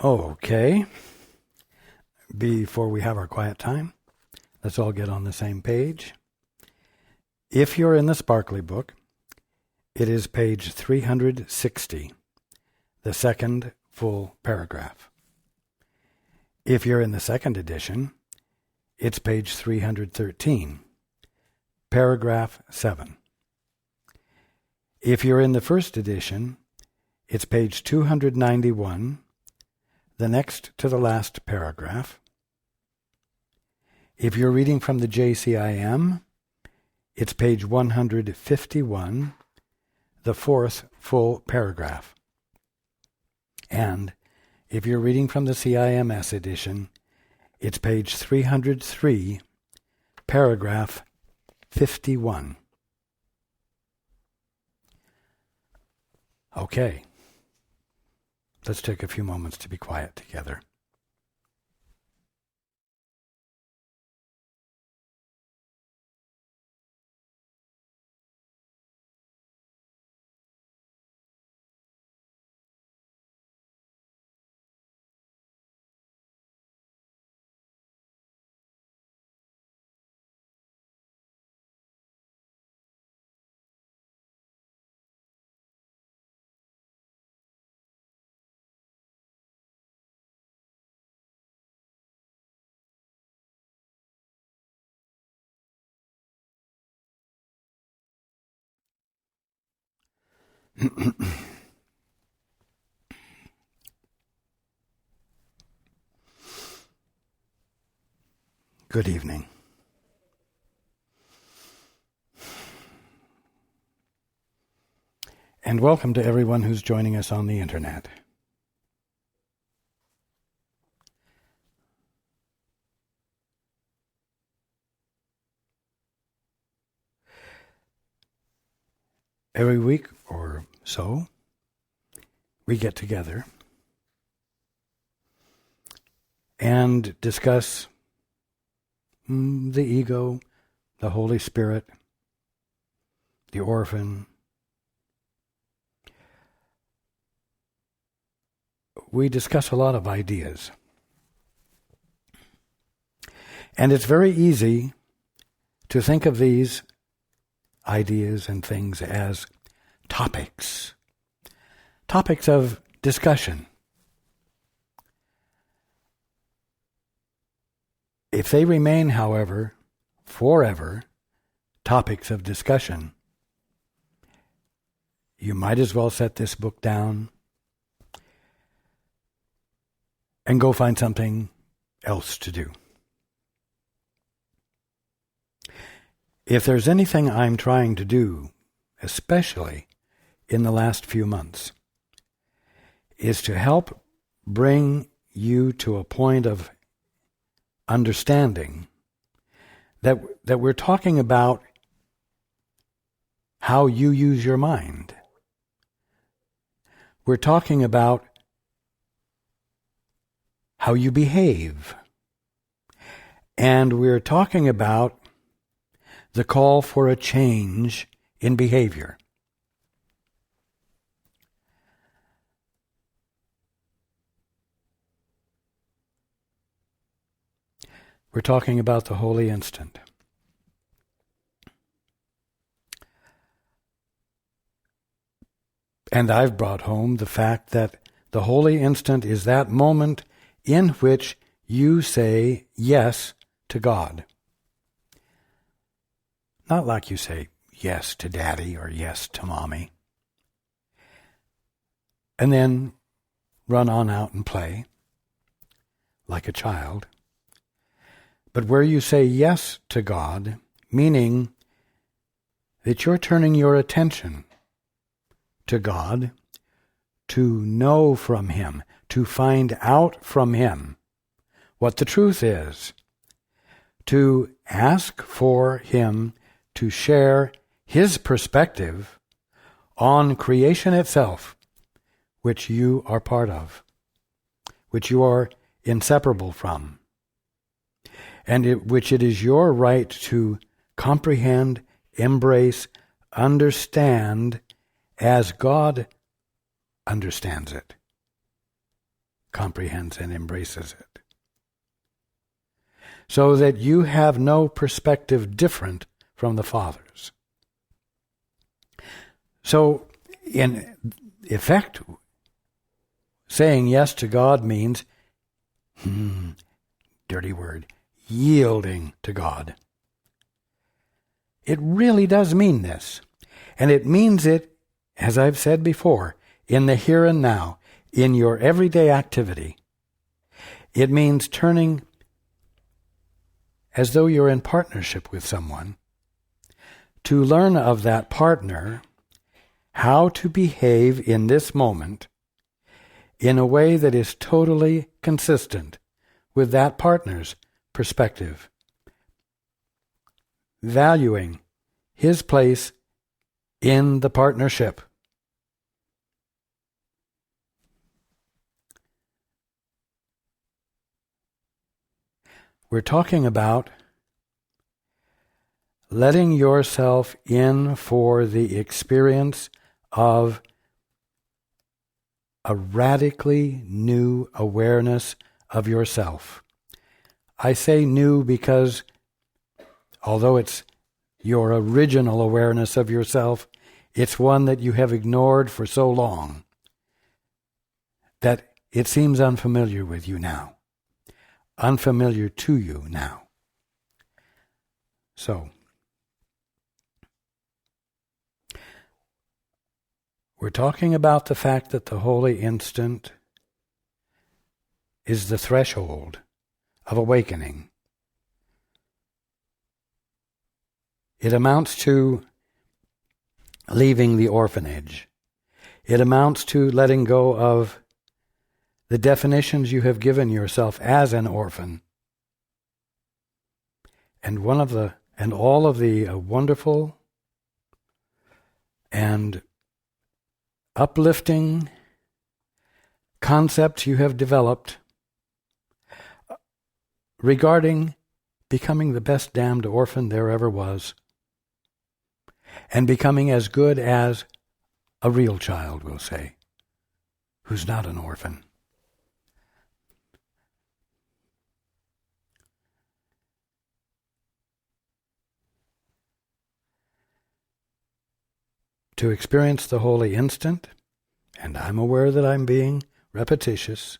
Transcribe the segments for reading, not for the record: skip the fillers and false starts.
Okay. Before we have our quiet time, let's all get on the same page. If you're in the Sparkly book, it is page 360, the second full paragraph. If you're in the second edition, it's page 313, paragraph 7. If you're in the first edition, it's page 291, the next to the last paragraph. If you're reading from the JCIM, it's page 151, the fourth full paragraph. And if you're reading from the CIMS edition, it's page 303, paragraph 51. Okay. Let's take a few moments to be quiet together. Good evening. And welcome to everyone who's joining us on the internet. Every week or so, we get together and discuss the ego, the Holy Spirit, the orphan. We discuss a lot of ideas. And it's very easy to think of these ideas and things as topics of discussion. If they remain, however, forever topics of discussion, you might as well set this book down and go find something else to do. If there's anything I'm trying to do, especially in the last few months, is to help bring you to a point of understanding that we're talking about how you use your mind. We're talking about how you behave. And we're talking about the call for a change in behavior. We're talking about the holy instant. And I've brought home the fact that the holy instant is that moment in which you say yes to God. Not like you say yes to Daddy or yes to Mommy, and then run on out and play like a child. But where you say yes to God, meaning that you're turning your attention to God, to know from Him, to find out from Him what the truth is, to ask for Him to share His perspective on creation itself, which you are part of, which you are inseparable from, and which it is your right to comprehend, embrace, understand as God understands it. comprehends and embraces it. So that you have no perspective different from the Father's. So, in effect, saying yes to God means, dirty word, yielding to God. It really does mean this. And it means it, as I've said before, in the here and now, in your everyday activity. It means turning as though you're in partnership with someone to learn of that partner how to behave in this moment in a way that is totally consistent with that partner's perspective, valuing his place in the partnership. We're talking about letting yourself in for the experience of a radically new awareness of yourself. I say new because although it's your original awareness of yourself, it's one that you have ignored for so long that it seems unfamiliar with you now, unfamiliar to you now. So, we're talking about the fact that the holy instant is the threshold of awakening. It amounts to leaving the orphanage. It amounts to letting go of the definitions you have given yourself as an orphan. And all of the wonderful and uplifting concepts you have developed regarding becoming the best damned orphan there ever was, and becoming as good as a real child, we'll say, who's not an orphan. To experience the holy instant, and I'm aware that I'm being repetitious,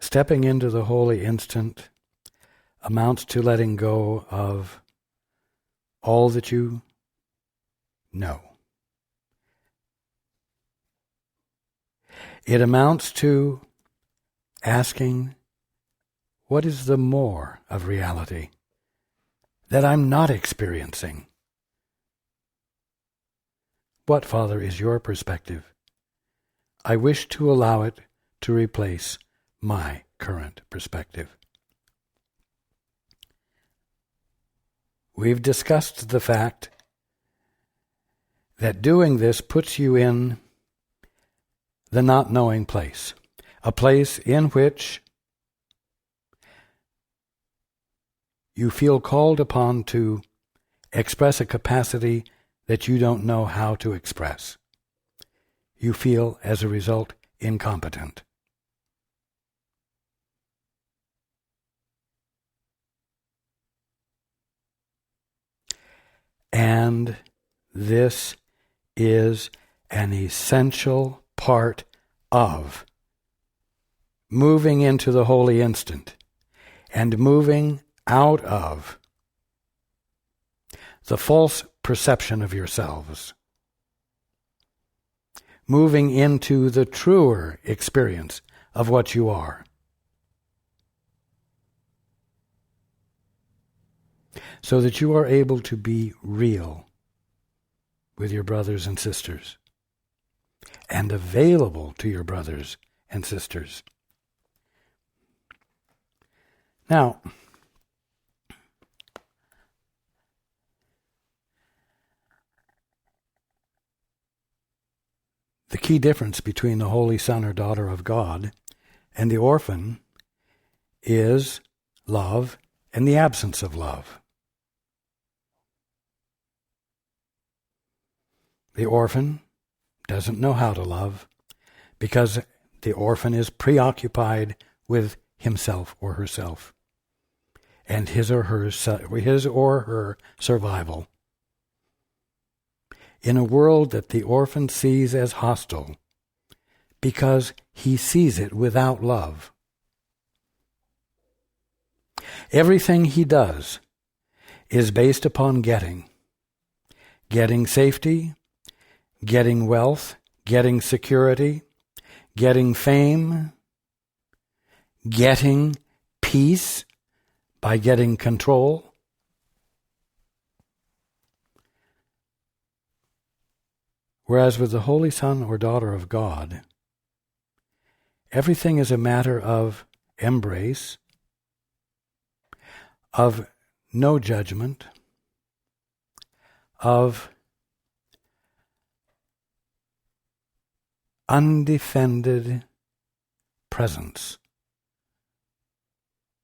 stepping into the holy instant amounts to letting go of all that you know. It amounts to asking, what is the more of reality that I'm not experiencing? What, Father, is your perspective? I wish to allow it to replace my current perspective. We've discussed the fact that doing this puts you in the not knowing place, a place in which you feel called upon to express a capacity that you don't know how to express. You feel, as a result, incompetent. And this is an essential part of moving into the holy instant and moving out of the false perception of yourselves, moving into the truer experience of what you are. So that you are able to be real with your brothers and sisters and available to your brothers and sisters. Now, the key difference between the holy son or daughter of God and the orphan is love and the absence of love. The orphan doesn't know how to love because the orphan is preoccupied with himself or herself and his or her survival. In a world that the orphan sees as hostile because he sees it without love. Everything he does is based upon getting safety, getting wealth, getting security, getting fame, getting peace by getting control. Whereas with the Holy Son or Daughter of God, everything is a matter of embrace, of no judgment, of undefended presence.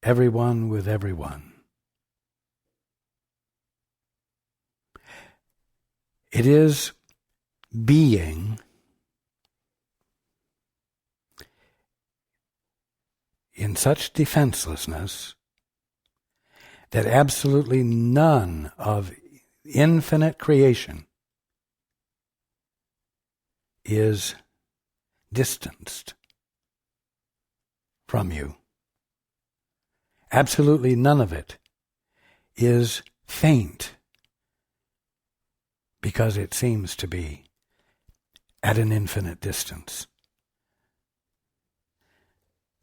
Everyone with everyone. It is being in such defenselessness that absolutely none of infinite creation is distanced from you. Absolutely none of it is faint because it seems to be at an infinite distance.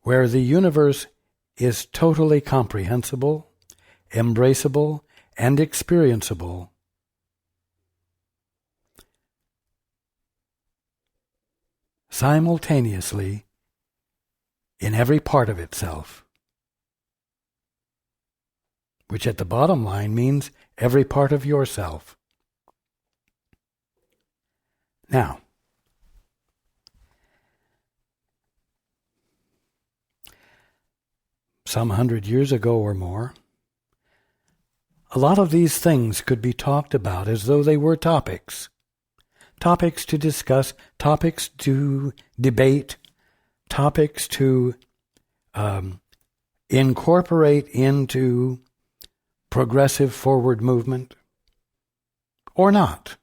Where the universe is totally comprehensible, embraceable, and experienceable, simultaneously in every part of itself, which at the bottom line means every part of yourself. Now, some 100 years ago or more, a lot of these things could be talked about as though they were topics. Topics to discuss, topics to debate, topics to incorporate into progressive forward movement, or not.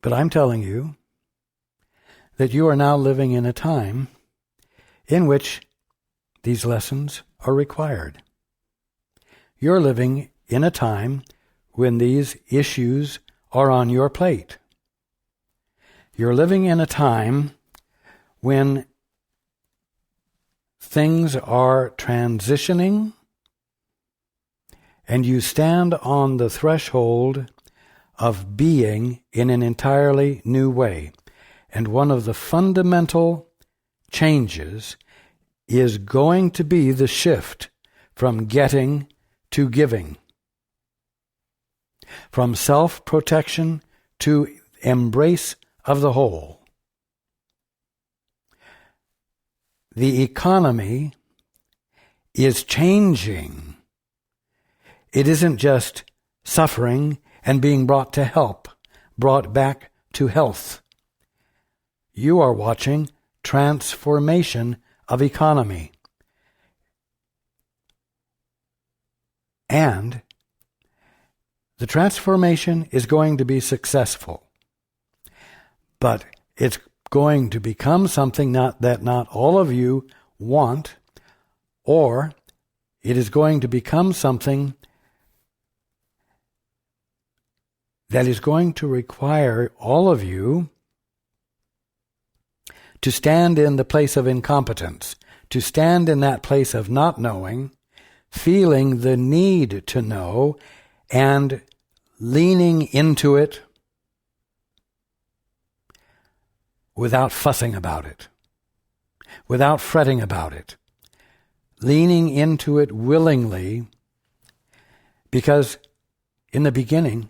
But I'm telling you that you are now living in a time in which these lessons are required. You're living in a time when these issues are on your plate. You're living in a time when things are transitioning and you stand on the threshold of being in an entirely new way. And one of the fundamental changes is going to be the shift from getting to giving, from self-protection to embrace of the whole. The economy is changing. It isn't just suffering and being brought to help, brought back to health. You are watching transformation of economy. And the transformation is going to be successful. But it's going to become something that not all of you want, or it is going to become something that is going to require all of you to stand in the place of incompetence, to stand in that place of not knowing, feeling the need to know, and leaning into it without fussing about it, without fretting about it, leaning into it willingly, because in the beginning,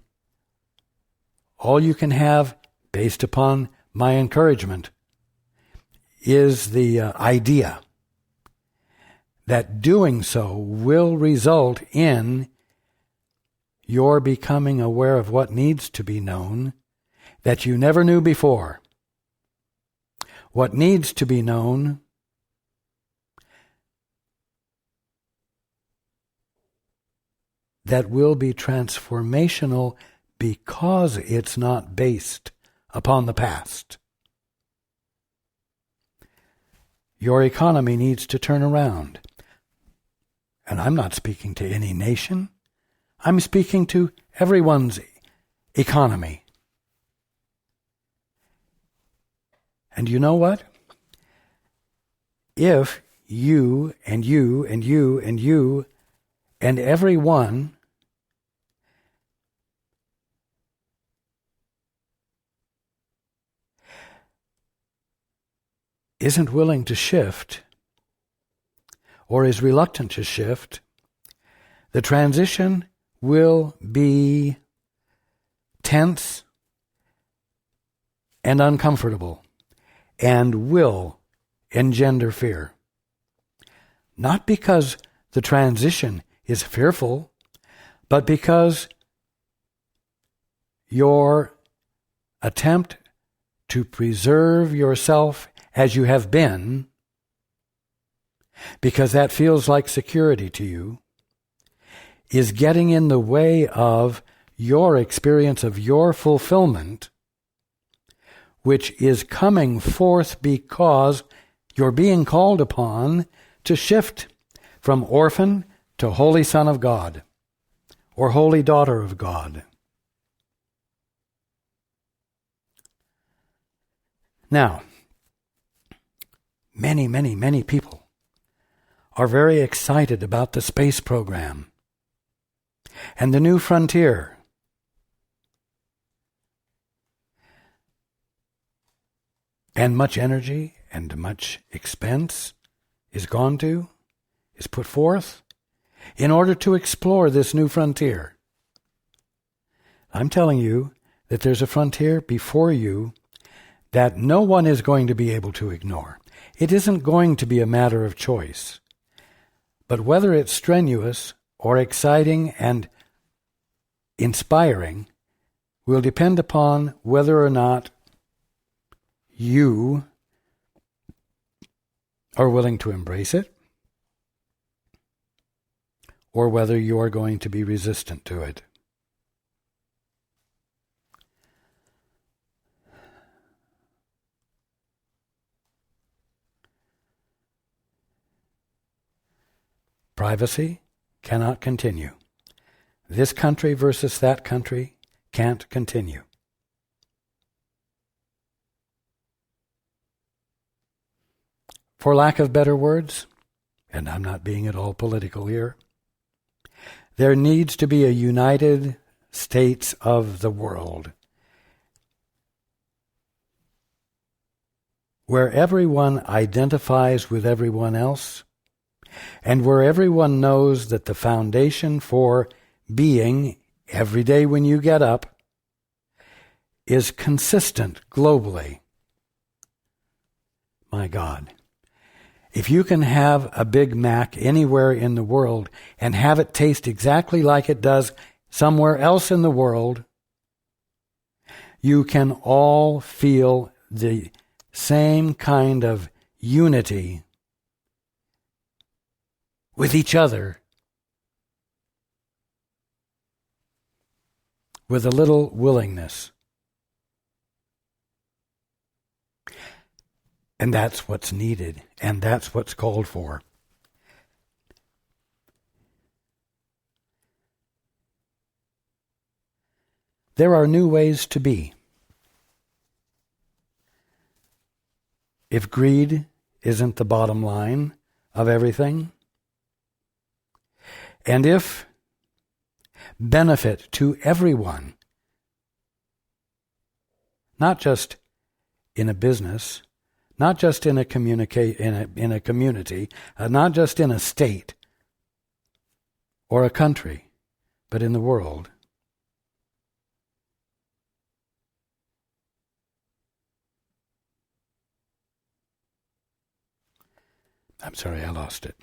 all you can have based upon my encouragement is the idea that doing so will result in your becoming aware of what needs to be known that you never knew before. What needs to be known that will be transformational because it's not based upon the past. Your economy needs to turn around. And I'm not speaking to any nation. I'm speaking to everyone's economy. And you know what? If you and you and you and you and everyone isn't willing to shift or is reluctant to shift, the transition will be tense and uncomfortable and will engender fear. Not because the transition is fearful, but because your attempt to preserve yourself as you have been, because that feels like security to you, is getting in the way of your experience of your fulfillment, which is coming forth because you're being called upon to shift from orphan to holy son of God or holy daughter of God. Now, many people are very excited about the space program and the new frontier. And much energy and much expense is put forth in order to explore this new frontier. I'm telling you that there's a frontier before you that no one is going to be able to ignore. It isn't going to be a matter of choice. But whether it's strenuous or exciting and inspiring will depend upon whether or not you are willing to embrace it or whether you are going to be resistant to it. Privacy cannot continue. This country versus that country can't continue. For lack of better words, and I'm not being at all political here, there needs to be a United States of the world where everyone identifies with everyone else and where everyone knows that the foundation for being every day when you get up is consistent globally. My God. If you can have a Big Mac anywhere in the world and have it taste exactly like it does somewhere else in the world, you can all feel the same kind of unity with each other, with a little willingness. And that's what's needed, and that's what's called for. There are new ways to be. If greed isn't the bottom line of everything, and if benefit to everyone, not just in a business, not just in a community, not just in a state or a country, but in the world. I'm sorry, I lost it.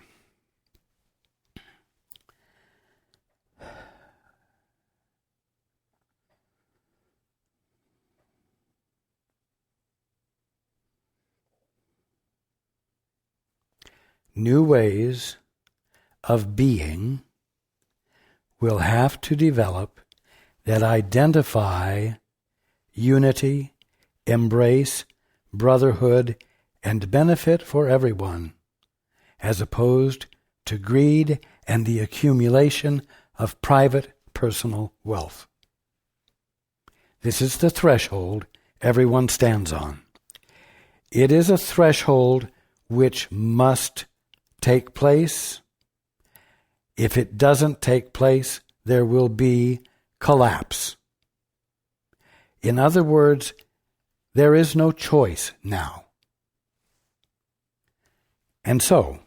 New ways of being will have to develop that identify unity, embrace, brotherhood, and benefit for everyone, as opposed to greed and the accumulation of private personal wealth. This is the threshold everyone stands on. It is a threshold which must take place. If it doesn't take place, there will be collapse. In other words, there is no choice now. And so,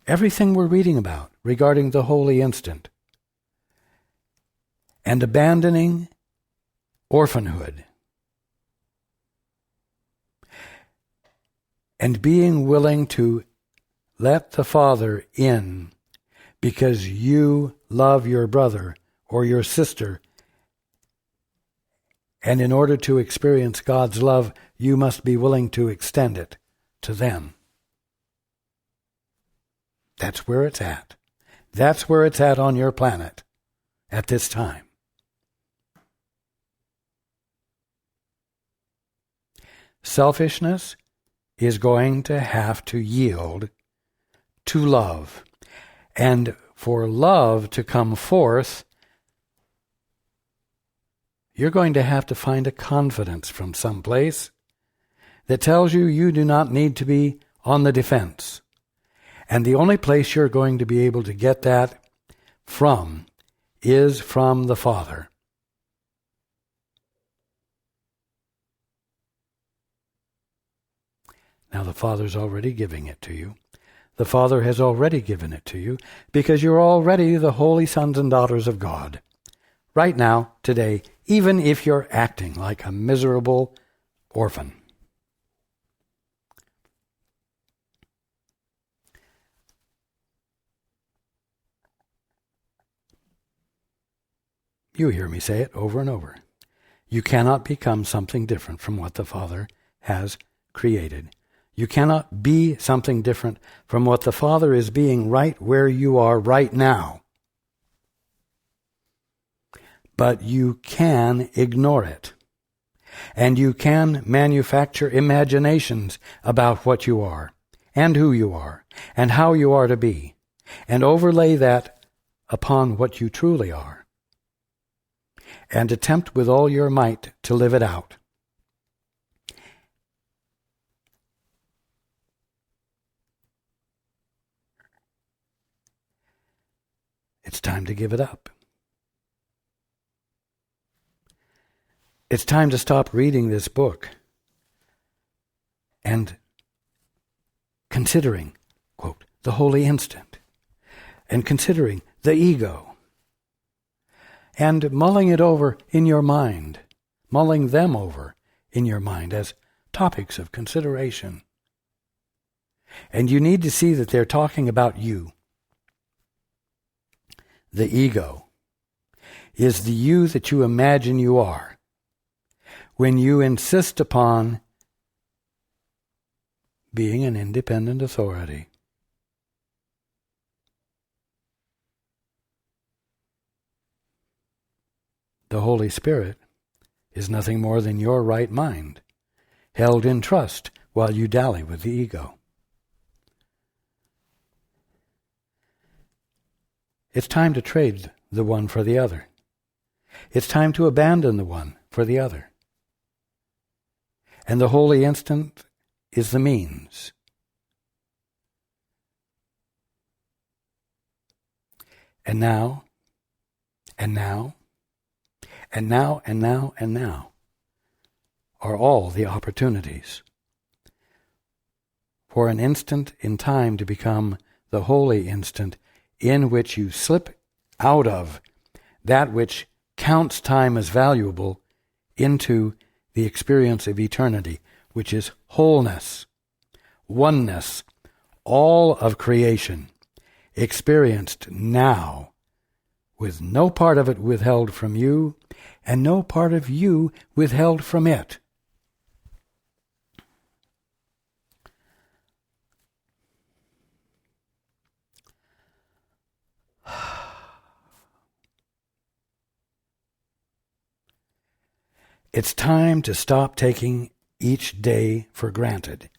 everything we're reading about regarding the holy instant and abandoning orphanhood and being willing to let the Father in because you love your brother or your sister, and in order to experience God's love, you must be willing to extend it to them. That's where it's at. That's where it's at on your planet at this time. Selfishness is going to have to yield to love. And for love to come forth, you're going to have to find a confidence from someplace that tells you you do not need to be on the defense. And the only place you're going to be able to get that from is from the Father. Now the Father's already giving it to you. The Father has already given it to you because you're already the holy sons and daughters of God. Right now, today, even if you're acting like a miserable orphan. You hear me say it over and over. You cannot become something different from what the Father has created. You cannot be something different from what the Father is being right where you are right now. But you can ignore it. And you can manufacture imaginations about what you are, and who you are, and how you are to be, and overlay that upon what you truly are, and attempt with all your might to live it out. It's time to give it up. It's time to stop reading this book and considering, quote, the holy instant, and considering the ego, and mulling it over in your mind, mulling them over in your mind as topics of consideration. And you need to see that they're talking about you. The ego is the you that you imagine you are when you insist upon being an independent authority. The Holy Spirit is nothing more than your right mind, held in trust while you dally with the ego. It's time to trade the one for the other. It's time to abandon the one for the other. And the holy instant is the means. And now, and now, and now, and now, and now are all the opportunities for an instant in time to become the holy instant in which you slip out of that which counts time as valuable into the experience of eternity, which is wholeness, oneness, all of creation, experienced now, with no part of it withheld from you, and no part of you withheld from it. It's time to stop taking each day for granted.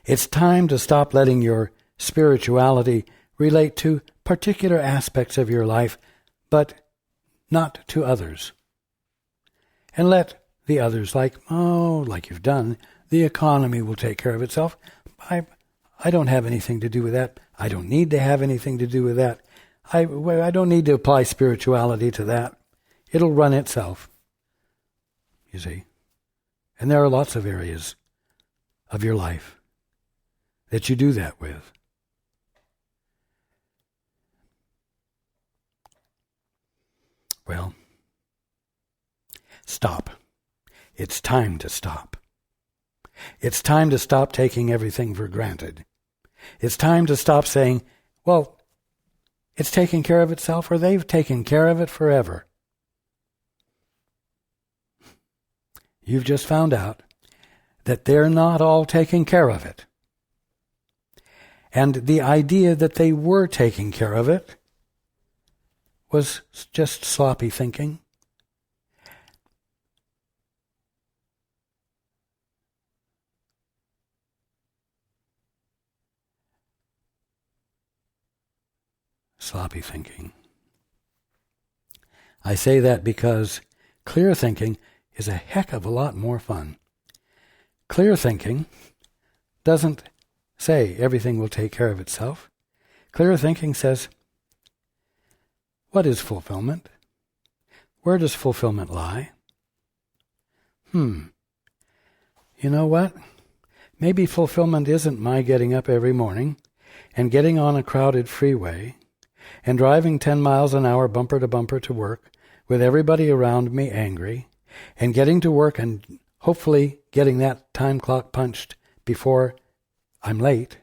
It's time to stop letting your spirituality relate to particular aspects of your life, but not to others. And let the others, like you've done, the economy will take care of itself. I don't have anything to do with that. I don't need to have anything to do with that. I don't need to apply spirituality to that. It'll run itself, you see. And there are lots of areas of your life that you do that with. Well, stop. It's time to stop. It's time to stop taking everything for granted. It's time to stop saying, well, it's taking care of itself, or they've taken care of it forever. You've just found out that they're not all taking care of it. And the idea that they were taking care of it was just sloppy thinking. Sloppy thinking. I say that because clear thinking is a heck of a lot more fun. Clear thinking doesn't say everything will take care of itself. Clear thinking says, what is fulfillment? Where does fulfillment lie? You know what? Maybe fulfillment isn't my getting up every morning and getting on a crowded freeway and driving 10 miles an hour bumper to bumper to work with everybody around me angry, and getting to work and hopefully getting that time clock punched before I'm late,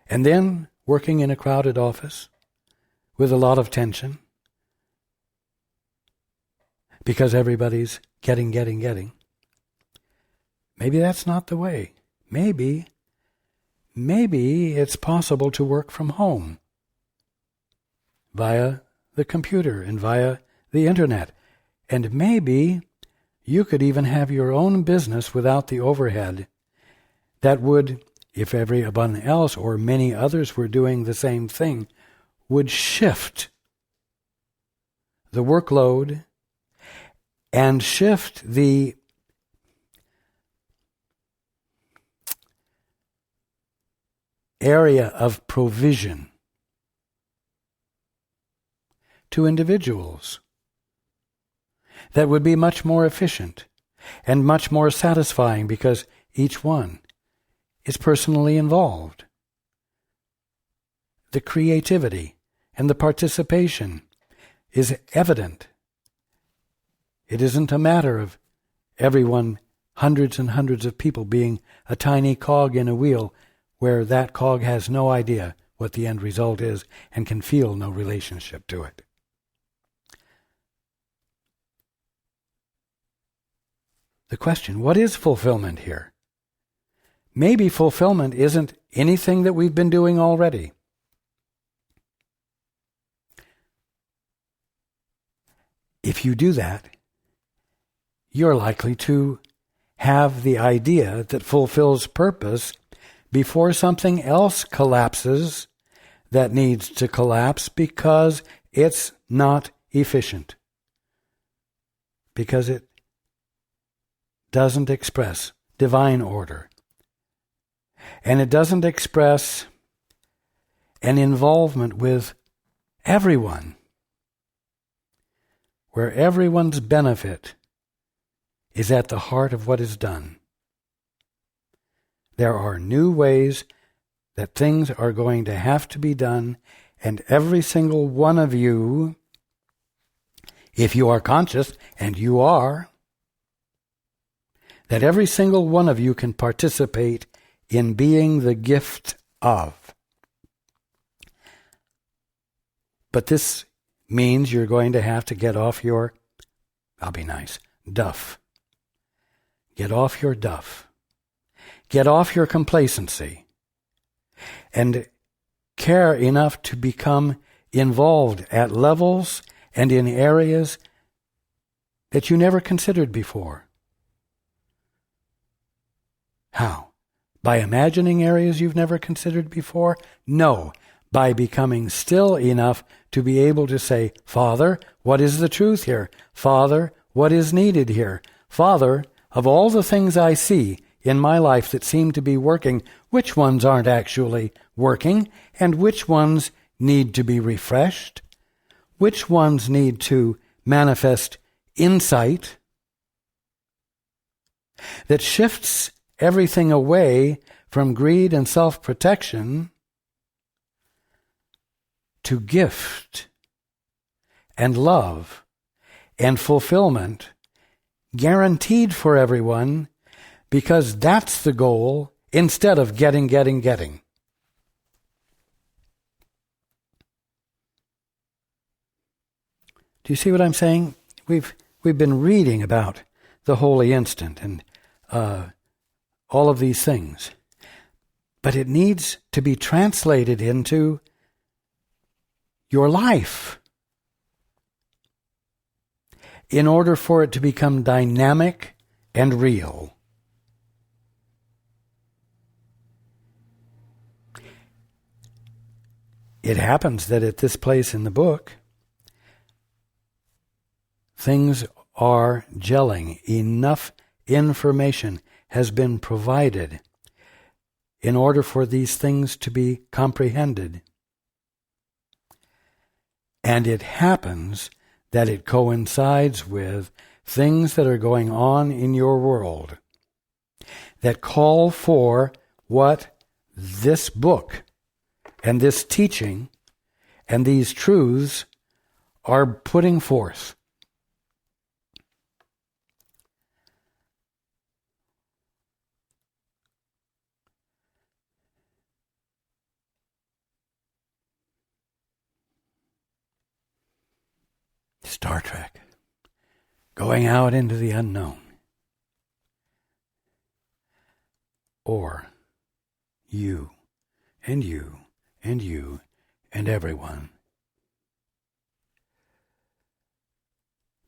and then working in a crowded office with a lot of tension because everybody's getting. Maybe that's not the way. Maybe it's possible to work from home via the computer and via the internet. And maybe you could even have your own business without the overhead that would, if everyone else or many others were doing the same thing, would shift the workload and shift the area of provision to individuals that would be much more efficient and much more satisfying because each one is personally involved. The creativity and the participation is evident. It isn't a matter of everyone, hundreds and hundreds of people being a tiny cog in a wheel where that cog has no idea what the end result is and can feel no relationship to it. The question, what is fulfillment here? Maybe fulfillment isn't anything that we've been doing already. If you do that, you're likely to have the idea that fulfills purpose before something else collapses that needs to collapse because it's not efficient, because it doesn't express divine order, and it doesn't express an involvement with everyone, where everyone's benefit is at the heart of what is done. There are new ways that things are going to have to be done, and every single one of you, if you are conscious, and you are, that every single one of you can participate in being the gift of. But this means you're going to have to get off your, I'll be nice, duff. Get off your duff. Get off your complacency. And care enough to become involved at levels and in areas that you never considered before. How? By imagining areas you've never considered before? No. By becoming still enough to be able to say, Father, what is the truth here? Father, what is needed here? Father, of all the things I see in my life that seem to be working, which ones aren't actually working, and which ones need to be refreshed? Which ones need to manifest insight that shifts everything away from greed and self-protection to gift and love and fulfillment, guaranteed for everyone, because that's the goal instead of getting. Do you see what I'm saying? We've been reading about the holy instant and all of these things. But it needs to be translated into your life in order for it to become dynamic and real. It happens that at this place in the book, things are gelling. Enough information has been provided in order for these things to be comprehended. And it happens that it coincides with things that are going on in your world that call for what this book and this teaching and these truths are putting forth. Star Trek, going out into the unknown. Or you, and you, and you, and everyone.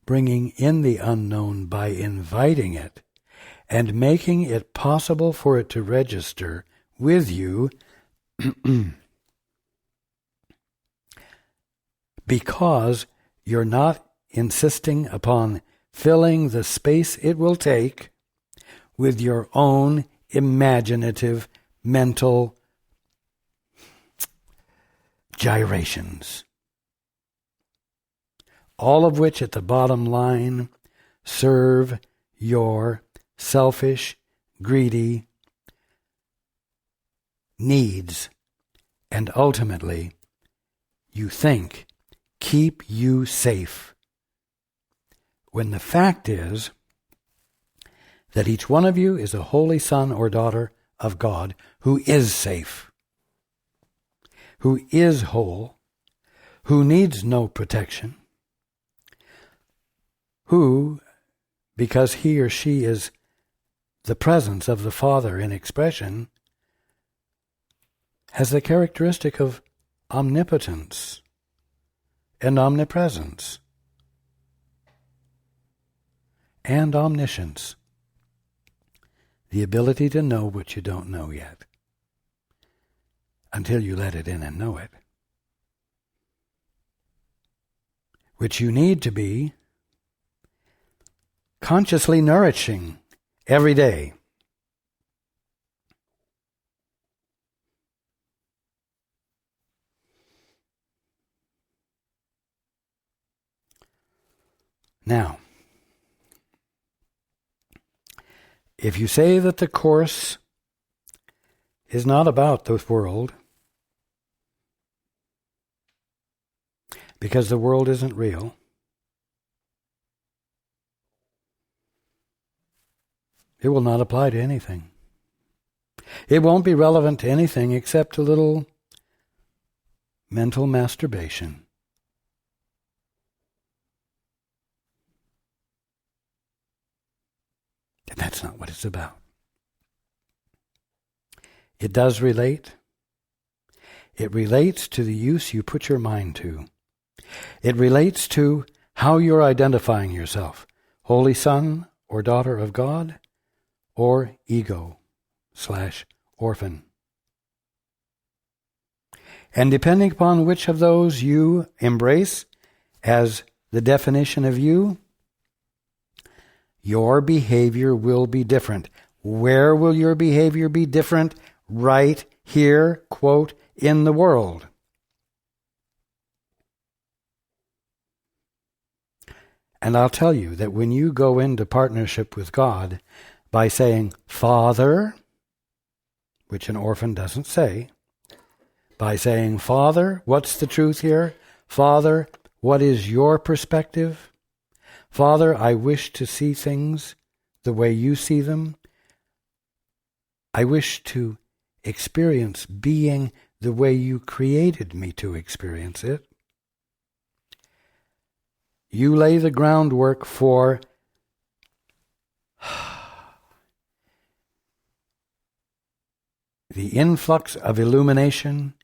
Bringing in the unknown by inviting it and making it possible for it to register with you because you're not insisting upon filling the space it will take with your own imaginative mental gyrations. All of which at the bottom line serve your selfish, greedy needs, and ultimately, you think, keep you safe. When the fact is that each one of you is a holy son or daughter of God who is safe, who is whole, who needs no protection, who, because he or she is the presence of the Father in expression, has the characteristic of omnipotence and omnipresence and omniscience, the ability to know what you don't know yet until you let it in and know it, which you need to be consciously nourishing every day. Now, if you say that the Course is not about the world, because the world isn't real, It will not apply to anything. It won't be relevant to anything except a little mental masturbation. And that's not what it's about. It does relate. It relates to the use you put your mind to. It relates to how you're identifying yourself, holy son or daughter of God, or ego/orphan. And depending upon which of those you embrace as the definition of you, your behavior will be different. Where will your behavior be different? Right here, quote, in the world. And I'll tell you that when you go into partnership with God by saying, Father, which an orphan doesn't say, by saying, Father, what's the truth here? Father, what is your perspective? Father, I wish to see things the way you see them. I wish to experience being the way you created me to experience it. You lay the groundwork for the influx of illumination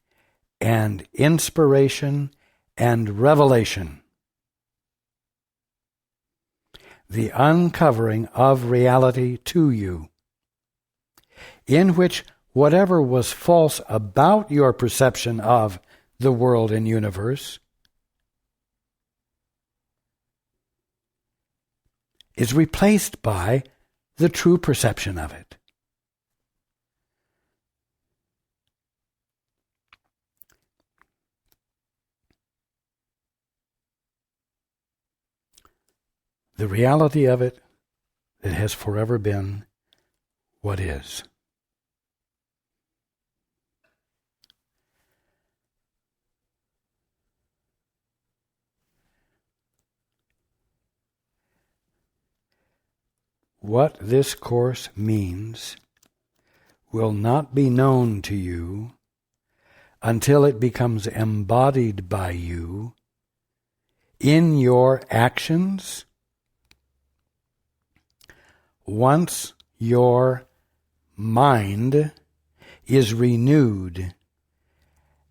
and inspiration and revelation. The uncovering of reality to you, in which whatever was false about your perception of the world and universe is replaced by the true perception of it. The reality of it that has forever been what is. What this course means will not be known to you until it becomes embodied by you in your actions once your mind is renewed,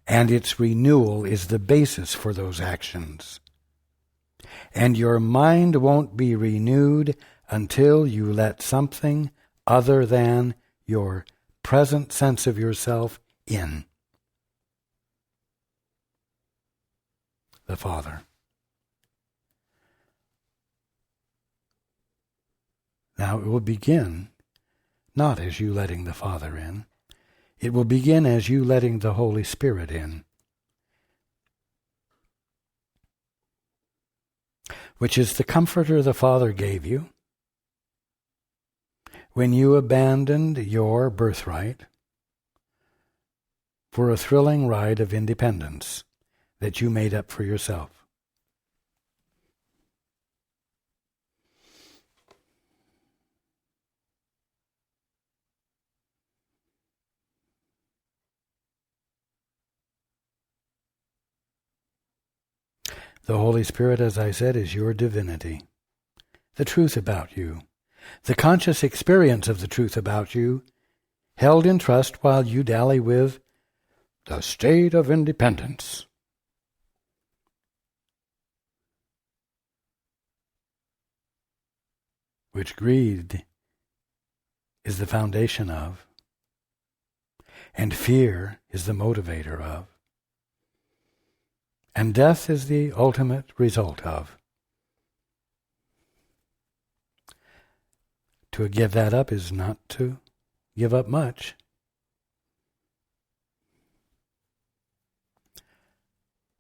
and its renewal is the basis for those actions. And your mind won't be renewed until you let something other than your present sense of yourself in. The Father. Now it will begin not as you letting the Father in. It will begin as you letting the Holy Spirit in, which is the comforter the Father gave you when you abandoned your birthright for a thrilling ride of independence that you made up for yourself. The Holy Spirit, as I said, is your divinity, the truth about you, the conscious experience of the truth about you, held in trust while you dally with the state of independence. Which greed is the foundation of, and fear is the motivator of, and death is the ultimate result of. To give that up is not to give up much.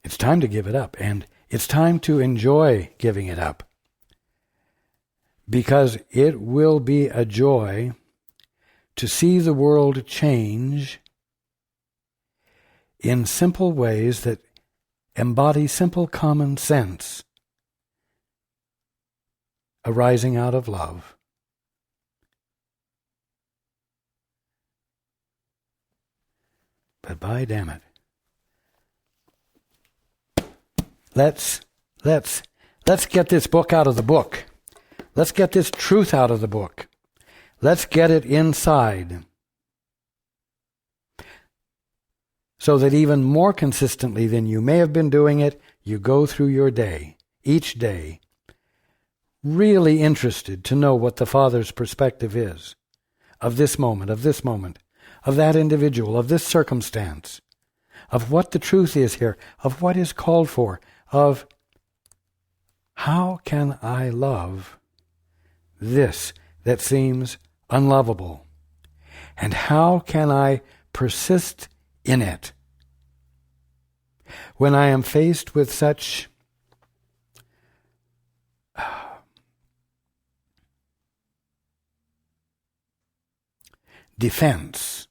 It's time to give it up, and it's time to enjoy giving it up, because it will be a joy to see the world change in simple ways that embody simple common sense arising out of love. But by damn it, let's get this book out of the book. Let's get this truth out of the book. Let's get it inside, so that even more consistently than you may have been doing it, you go through your day, each day, really interested to know what the Father's perspective is of this moment, of that individual, of this circumstance, of what the truth is here, of what is called for, of how can I love this that seems unlovable, and how can I persist in it when I am faced with such defense,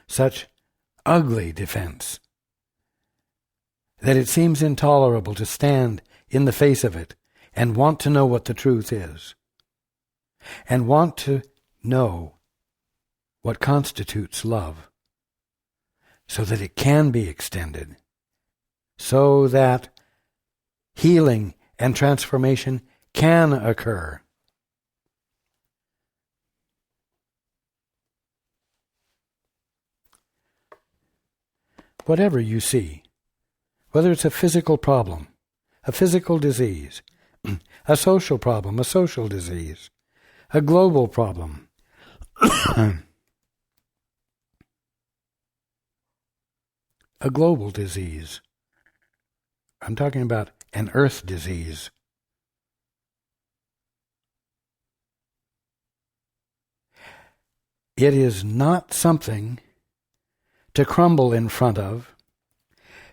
such ugly defense, that it seems intolerable to stand in the face of it and want to know what the truth is, and want to know what constitutes love, so that it can be extended, so that healing and transformation can occur. Whatever you see, whether it's a physical problem, a physical disease, a social problem, a social disease, a global problem, a global disease. I'm talking about an earth disease. It is not something to crumble in front of.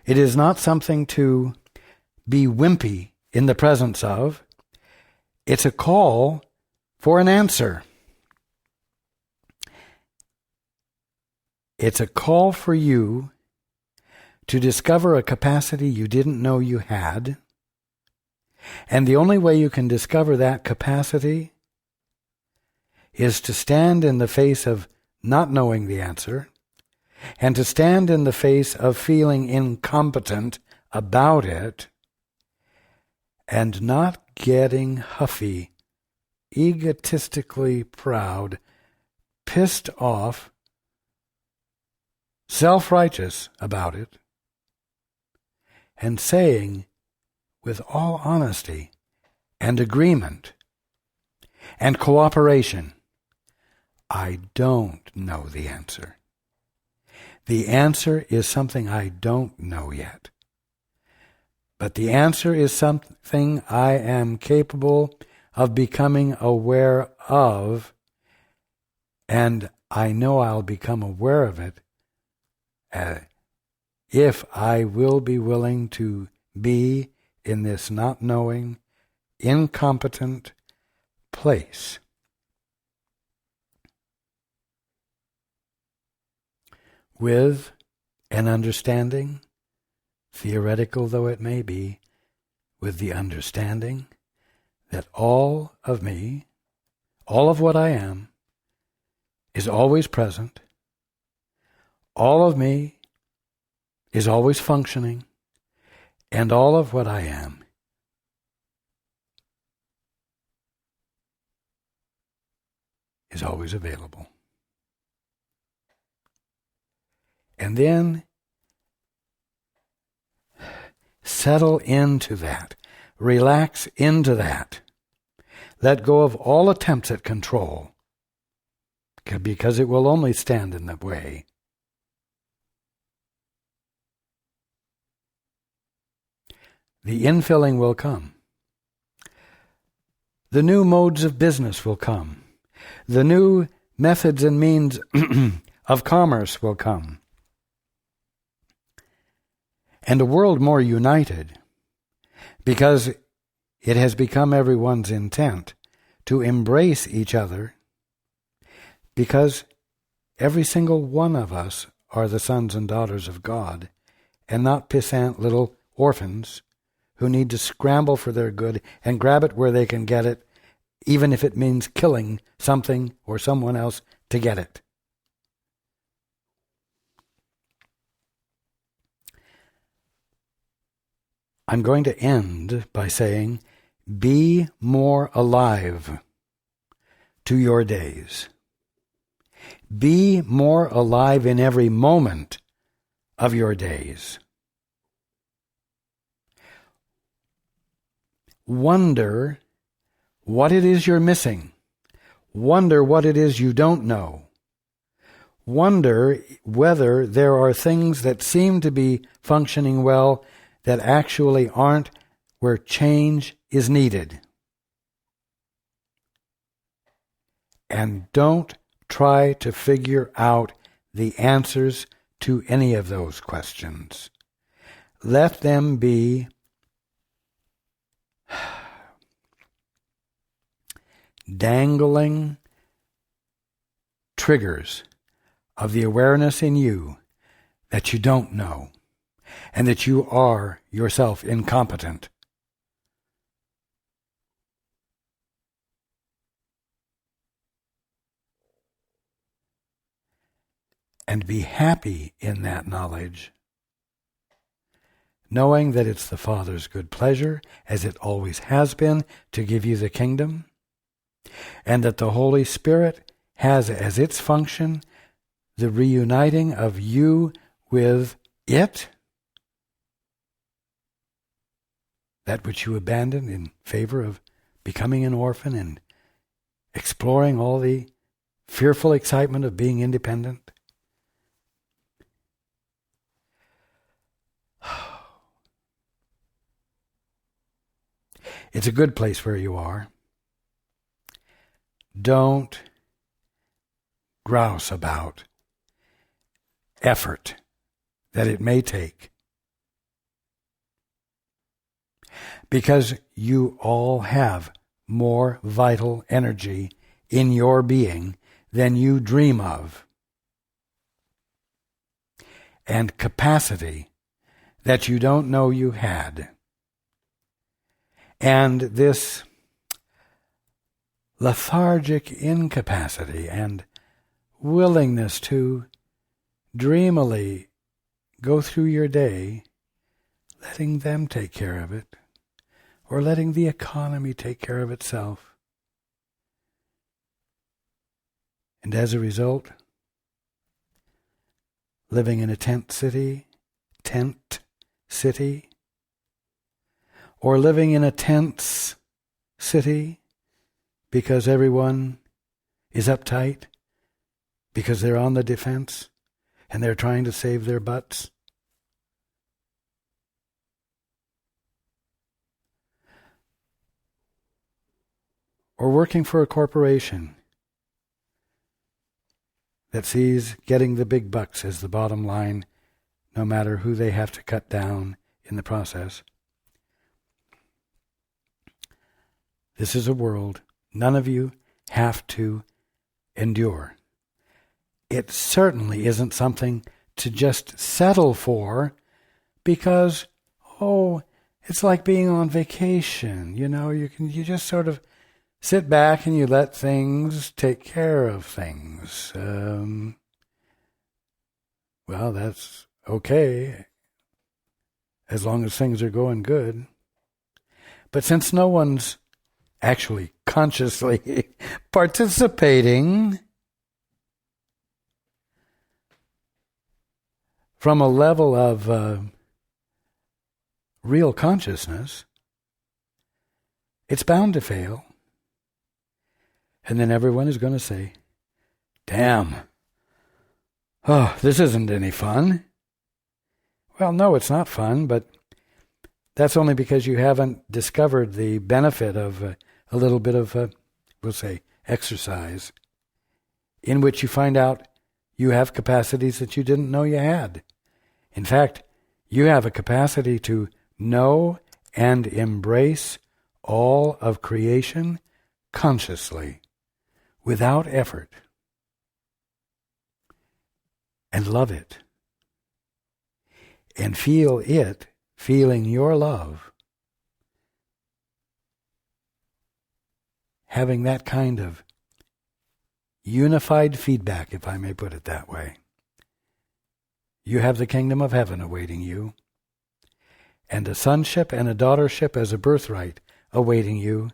It is not something to be wimpy in the presence of. It's a call for an answer. It's a call for you to discover a capacity you didn't know you had. And the only way you can discover that capacity is to stand in the face of not knowing the answer, and to stand in the face of feeling incompetent about it, and not getting huffy, egotistically proud, pissed off, self-righteous about it, and saying with all honesty and agreement and cooperation, I don't know the answer. The answer is something I don't know yet. But the answer is something I am capable of becoming aware of, and I know I'll become aware of it if I will be willing to be in this not knowing, incompetent place. With an understanding, theoretical though it may be, with the understanding that all of me, all of what I am, is always present. All of me is always functioning, and all of what I am is always available. And then settle into that. Relax into that. Let go of all attempts at control, because it will only stand in the way. The infilling will come. The new modes of business will come. The new methods and means of commerce will come. And a world more united, because it has become everyone's intent to embrace each other, because every single one of us are the sons and daughters of God, and not pissant little orphans who need to scramble for their good and grab it where they can get it, even if it means killing something or someone else to get it. I'm going to end by saying, be more alive to your days. Be more alive in every moment of your days. Wonder what it is you're missing. Wonder what it is you don't know. Wonder whether there are things that seem to be functioning well that actually aren't, where change is needed. And don't try to figure out the answers to any of those questions. Let them be dangling triggers of the awareness in you that you don't know and that you are yourself incompetent. And be happy in that knowledge, knowing that it's the Father's good pleasure, as it always has been, to give you the kingdom, and that the Holy Spirit has as its function the reuniting of you with it, that which you abandoned in favor of becoming an orphan and exploring all the fearful excitement of being independent. It's a good place where you are. Don't grouse about effort that it may take, because you all have more vital energy in your being than you dream of, and capacity that you don't know you had. And this lethargic incapacity and willingness to dreamily go through your day, letting them take care of it, or letting the economy take care of itself. And as a result, living in a tent city, or living in a tense city because everyone is uptight, because they're on the defense and they're trying to save their butts. Or working for a corporation that sees getting the big bucks as the bottom line, no matter who they have to cut down in the process. This is a world none of you have to endure. It certainly isn't something to just settle for because, it's like being on vacation. You just sort of sit back and you let things take care of things. Well, that's okay, as long as things are going good. But since no one's actually consciously participating from a level of real consciousness, it's bound to fail. And then everyone is going to say, damn, this isn't any fun. Well, no, it's not fun, but that's only because you haven't discovered the benefit of a little bit of, we'll say, exercise, in which you find out you have capacities that you didn't know you had. In fact, you have a capacity to know and embrace all of creation consciously, without effort, and love it, and feel it feeling your love, having that kind of unified feedback, if I may put it that way. You have the kingdom of heaven awaiting you, and a sonship and a daughtership as a birthright awaiting you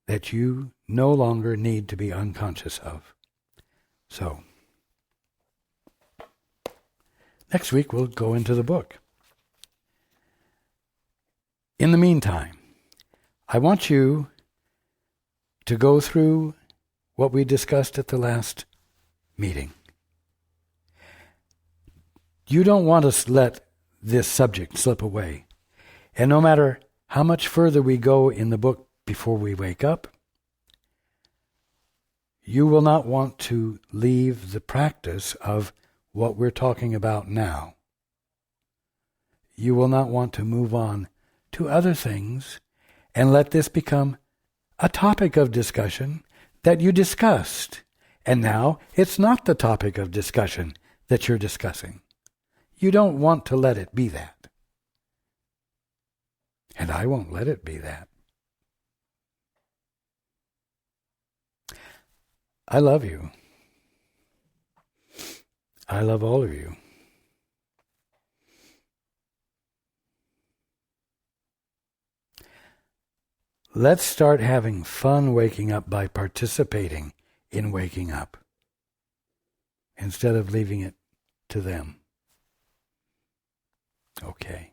that you no longer need to be unconscious of. So, next week we'll go into the book. In the meantime, I want you to go through what we discussed at the last meeting. You don't want to let this subject slip away. And no matter how much further we go in the book before we wake up, you will not want to leave the practice of what we're talking about now. You will not want to move on to other things and let this become a topic of discussion that you discussed. And now it's not the topic of discussion that you're discussing. You don't want to let it be that. And I won't let it be that. I love you. I love all of you. Let's start having fun waking up by participating in waking up instead of leaving it to them. Okay.